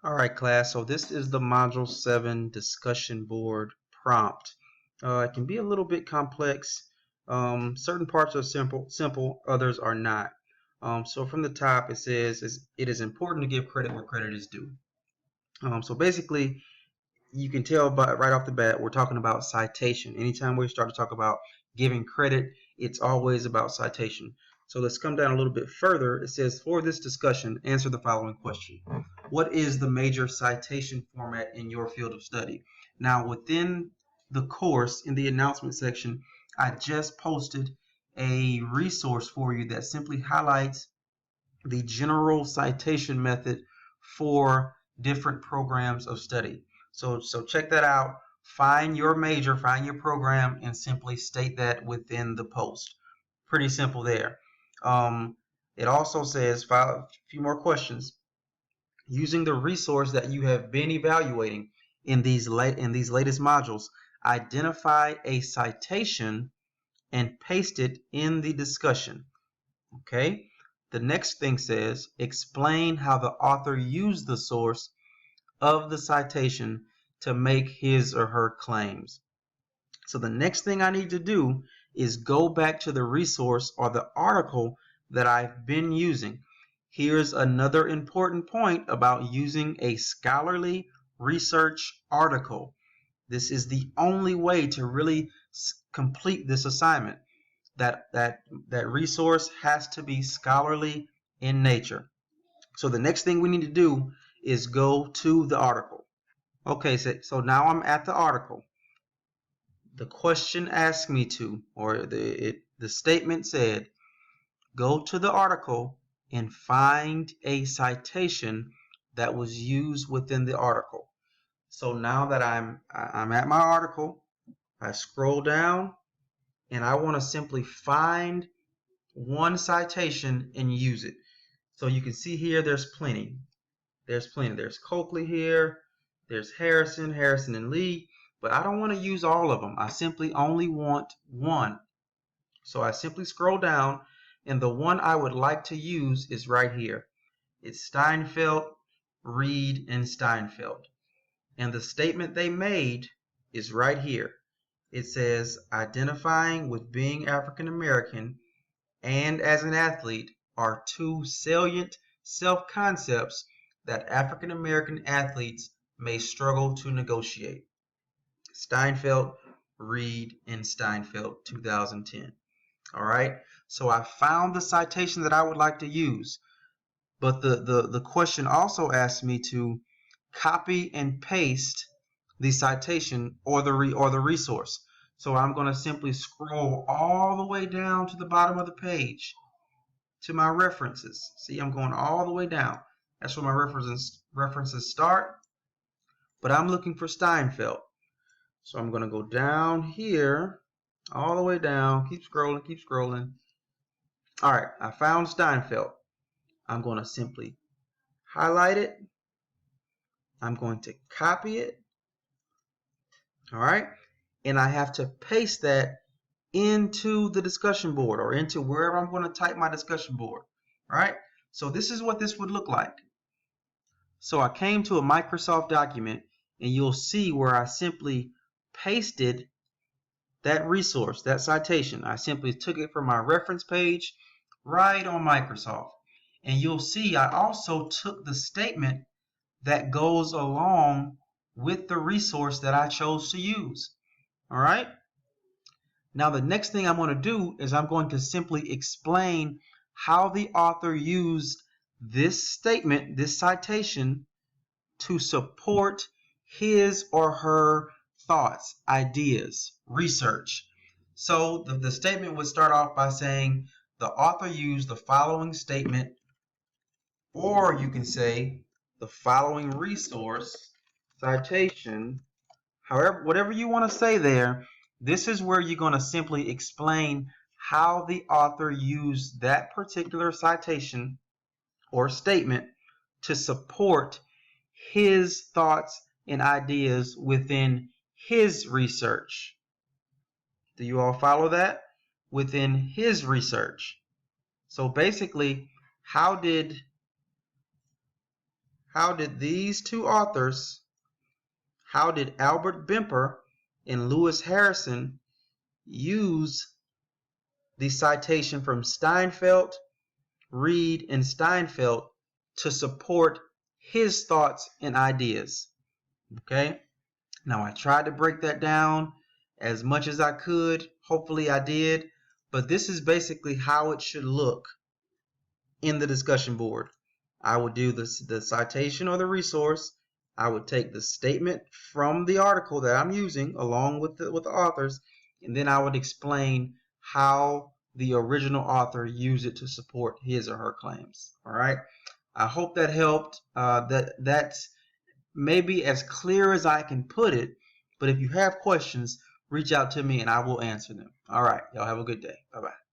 All right, class. So this is the Module 7 discussion board prompt. It can be a little bit complex. Certain parts are simple, others are not. So from the top, it says it is important to give credit where credit is due. So basically, you can tell right off the bat, we're talking about citation. Anytime we start to talk about giving credit, it's always about citation. So let's come down a little bit further. It says, for this discussion, answer the following question. What is the major citation format in your field of study? Now, within the course, in the announcement section, I just posted a resource for you that simply highlights the general citation method for different programs of study. So check that out. Find your major, find your program, and simply state that within the post. Pretty simple there. It also says, a few more questions. Using the resource that you have been evaluating in these latest modules, identify a citation and paste it in the discussion. Okay? The next thing says, explain how the author used the source of the citation to make his or her claims. So the next thing I need to do is go back to the resource or the article that I've been using. Here's another important point about using a scholarly research article. This is the only way to really complete this assignment. That resource has to be scholarly in nature. So the next thing we need to do is go to the article. Okay, so now I'm at the article. The question asked me to, or the statement said, go to the article and find a citation that was used within the article. So now that I'm at my article, I scroll down and I want to simply find one citation and use it. So you can see here there's plenty. There's Coakley here, there's Harrison and Lee, but I don't want to use all of them. I simply only want one. So I simply scroll down, and the one I would like to use is right here. It's Steinfeld, Reed, and Steinfeld. And the statement they made is right here. It says, identifying with being African American and as an athlete are two salient self-concepts that African American athletes may struggle to negotiate. Steinfeld, Reed, and Steinfeld, 2010. All right, so I found the citation that I would like to use, but the question also asked me to copy and paste the citation or the resource. So I'm going to simply scroll all the way down to the bottom of the page to my references. See, I'm going all the way down. That's where my references start. But I'm looking for Steinfeld. So I'm going to go down here, all the way down. Keep scrolling. All right, I found Steinfeld. I'm going to simply highlight it. I'm going to copy it. All right, and I have to paste that into the discussion board or into wherever I'm going to type my discussion board. All right, so this is what this would look like. So I came to a Microsoft document, and you'll see where I simply pasted that resource, that citation. I simply took it from my reference page right on Microsoft. And you'll see I also took the statement that goes along with the resource that I chose to use. All right. Now the next thing I'm going to do is I'm going to simply explain how the author used this statement, this citation, to support his or her thoughts, ideas, research. So the statement would start off by saying the author used the following statement, or you can say the following resource, citation, however, whatever you want to say there. This is where you're going to simply explain how the author used that particular citation or statement to support his thoughts and ideas within his research. Do you all follow that? Within his research. So basically, how did how did these two authors, how did Albert Bemper and Lewis Harrison use the citation from Steinfeld, Reed, and Steinfeld to support his thoughts and ideas? Okay, now I tried to break that down as much as I could. Hopefully I did, but this is basically how it should look in the discussion board. I would do the citation or the resource. I would take the statement from the article that I'm using along with the authors, and then I would explain how the original author used it to support his or her claims. All right. I hope that helped. That's maybe as clear as I can put it, but if you have questions, reach out to me and I will answer them. All right. Y'all have a good day. Bye-bye.